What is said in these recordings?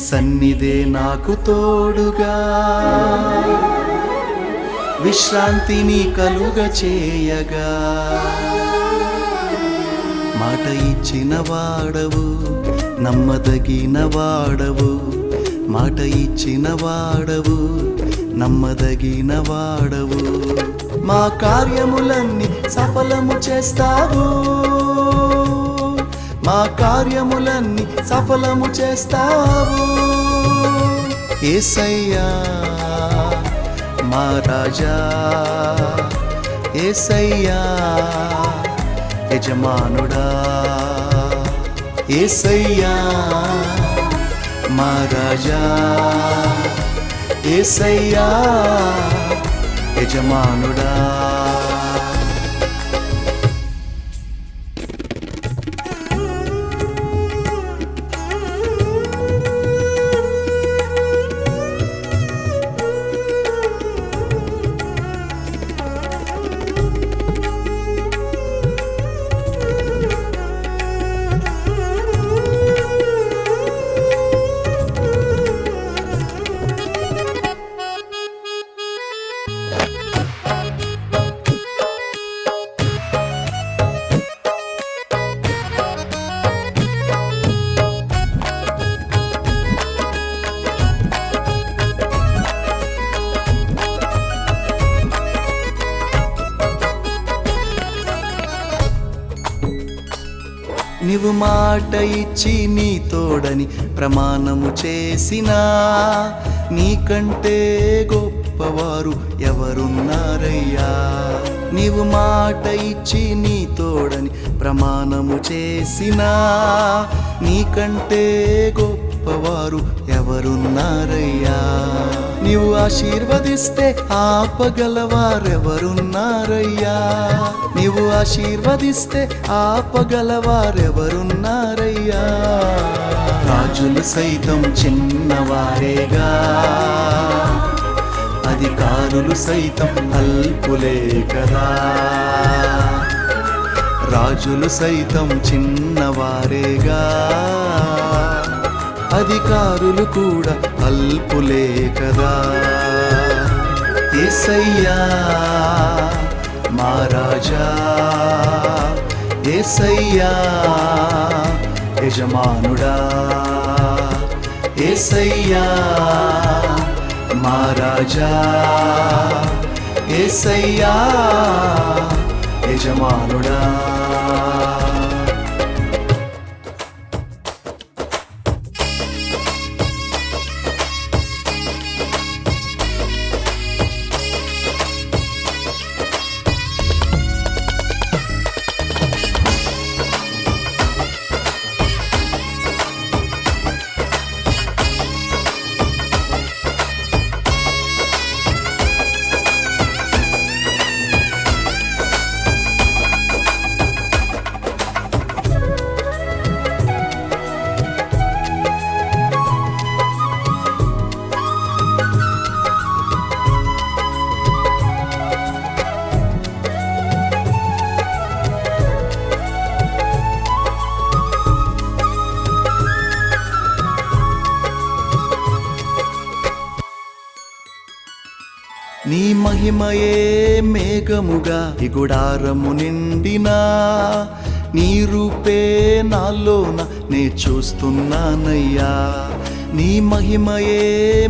సన్నిధే నాకు తోడుగా విశ్రాంతిని కలుగ చేయగా మాట ఇచ్చిన వాడవు నమ్మదగిన వాడవు మాట ఇచ్చిన వాడవు నమ్మదగిన వాడవు మా కార్యములన్నీ సఫలము చేస్తావు మా కార్యములన్నీ సఫలము చేస్తావు యేసయ్యా మా రాజా యేసయ్యా యజమానుడా యేసయ్యా మా రాజా యేసయ్యా యజమానుడా నీవు మాట ఇచ్చి నీ తోడని ప్రమాణము చేసినా నీకంటే గొప్పవారు ఎవరున్నారయ్యా నీవు మాట ఇచ్చి నీ తోడని ప్రమాణము చేసినా నీకంటే గొప్పవారు ఎవరున్నారయ్యా నీవు ఆశీర్వదిస్తే ఆపగలవారెవరున్నారయ్యా నీవు ఆశీర్వదిస్తే ఆపగలవారెవరున్నారయ్యా రాజులు సైతం చిన్నవారేగా అధికారులు సైతం అల్పులే కదా రాజులు సైతం చిన్నవారేగా అధికారులు కూడా అల్పులే కదా యేసయ్యా మా రాజా యేసయ్యా యజమానుడా యేసయ్యా మా రాజా యేసయ్యా యజమానుడా నీ మహిమయే మేఘముగా ఈ గుడారము నిండినా నీ రూపే నాలోన నే చూస్తున్నానయ్యా నీ మహిమయే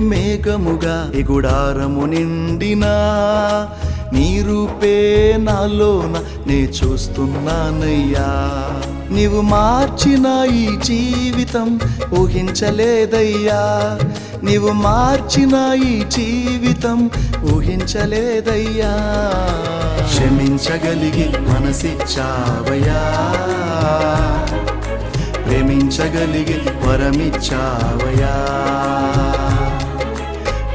మేఘముగా ఈ గుడారము నిండినా నీ రూపే నాలోన నే చూస్తున్నానయ్యా నీవు మార్చిన ఈ జీవితం ఊహించలేదయ్యా నీవు మార్చిన ఈ జీవితం ఊహించలేదయ్యా క్షమించగలిగి మనసిచ్చావయ్యా ప్రేమించగలిగి వరమిచ్చావయ్యా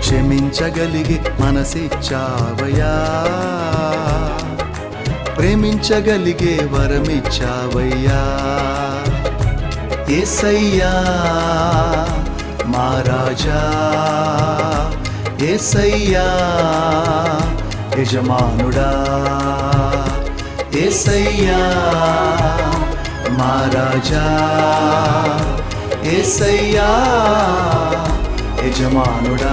క్షమించగలిగి మనసిచ్చావయ్యా ప్రేమించగలిగే వరమిచ్చావయ్యా యేసయ్యా మా రాజా యేసయ్యా యజమానుడా యేసయ్యా మా రాజా యేసయ్యా యజమానుడా.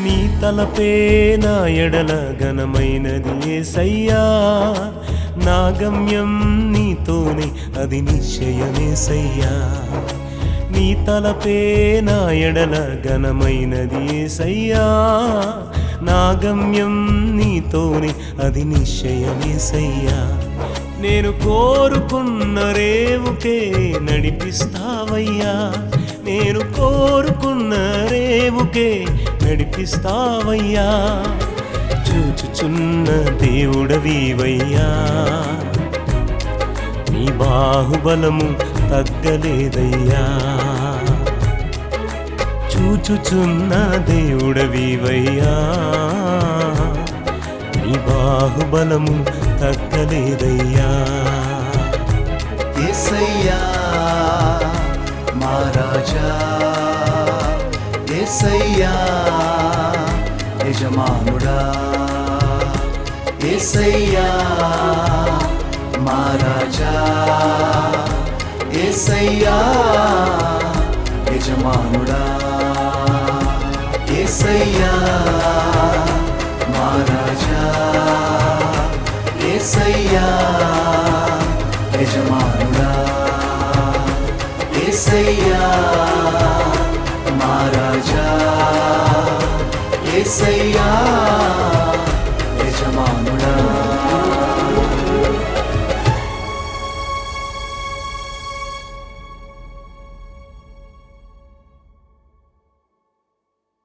నీ తలపే నా ఎడల ఘనమైనది యేసయ్యా, నా గమ్యం నీతోనే అది నిశ్చయమేసయ్యా. నీ తలపే నా ఎడల ఘనమైనది యేసయ్యా, నా గమ్యం నీతోనే అది నిశ్చయమేసయ్యా. నేను కోరుకున్న రేవుకే నడిపిస్తావయ్యా, నేను కోరుకున్న రేవుకే నడిపిస్తావయ్యా. చూచుచున్న దేవుడవీవయ్యా, నీ బాహుబలము తగ్గలేదయ్యా. చూచుచున్న దేవుడవీవయ్యా, నీ బాహుబలము తగ్గలేదయ్యా. యేసయ్యా మా రాజా, యేసయ్యా యజమానుడా. యేసయ్యా మా రాజా, యేసయ్యా యజమానుడా. యేసయ్యా మా రాజా, యేసయ్యా యజమానుడా. యేసయ్యా మా రాజా, యేసయ్యా యజమానుడా.